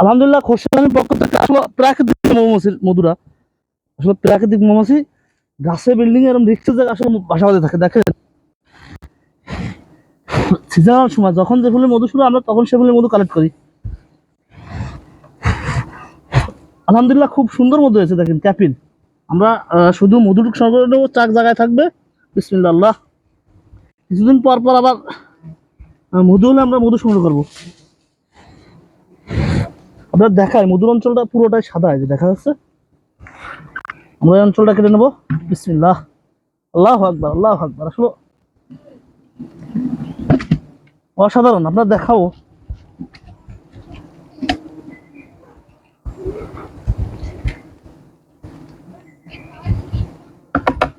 আলহামদুলিল্লাহ খোরশেদানির পক্ষ থেকে আসলে প্রাকৃতিক মৌমাছির মধুরা, আসলে প্রাকৃতিক মৌমাছি গাছে বিল্ডিং এরকম রিক্সের জায়গায় আসলে বাসা বাঁধে থাকে। দেখেন সিজনাল সময় যখন যে ফুলের মধু শুরু আমরা তখন সে ফুলের মধু কালেক্ট করি। আলহামদুলিল্লাহ খুব সুন্দর মধু হয়েছে। দেখেন ক্যাপিন, আমরা শুধু মধুটুক সংগ্রহ নেবো, চাক জায়গায় থাকবে। বিসমিল্লাহ আল্লাহ। কিছুদিন পর পর আবার মধু হলে আমরা মধু সংগ্রহ করবো। আপনার দেখায় মধুর অঞ্চলটা পুরোটাই সাদা, এই যে দেখা যাচ্ছে। আমরা এই অঞ্চলটা কেটে নেবো। বিসমিল্লাহ, আল্লাহু আকবার, আল্লাহু আকবার। আসলে অসাধারণ, আপনার দেখাও।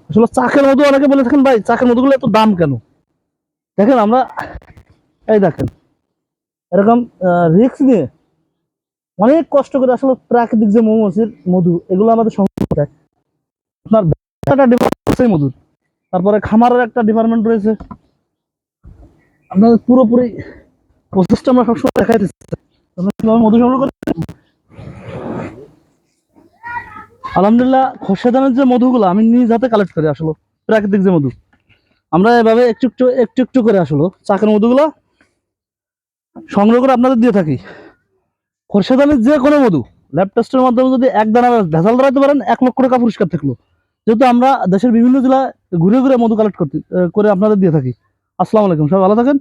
আসলে চাকের মধু অনেকে বলে থাকেন ভাই চাকের মধুগুলো এত দাম কেন। দেখেন আমরা এই দেখেন এরকম রিস্ক নিয়ে অনেক কষ্ট করে আসলে প্রাকৃতিক যে মৌমাছির মধু এগুলো আমাদের সংগ্রহ করে। আপনার একটা ডিপার্টমেন্ট আছে মধুর, তারপরে খামারের একটা ডিপার্টমেন্ট রয়েছে। আপনাদের পুরোপুরি প্রসেসটা আমরা সবসময় দেখাই দিচ্ছি মধু সংগ্রহ করে। আলহামদুলিল্লাহ খোরশেদানের যে মধুগুলো আমি নিজ হাতে কালেক্ট করি, আসলে প্রাকৃতিক যে মধু আমরা এভাবে একটু একটু একটু একটু করে আসলে চাকের মধুগুলো সংগ্রহ করে আপনাদের দিয়ে থাকি। খোরশেদানের যে কোনো মধু ল্যাব টেস্টের মাধ্যমে যদি এক দানা ভেজাল ধরাতে পারেন 1 লক্ষ টাকা পুরস্কার থাকলো। যেহেতু আমরা দেশের বিভিন্ন জেলায় ঘুরে ঘুরে মধু কালেক্ট করতে করে আপনাদের দিয়ে থাকি। আসসালামু আলাইকুম, সবাই ভালো থাকেন।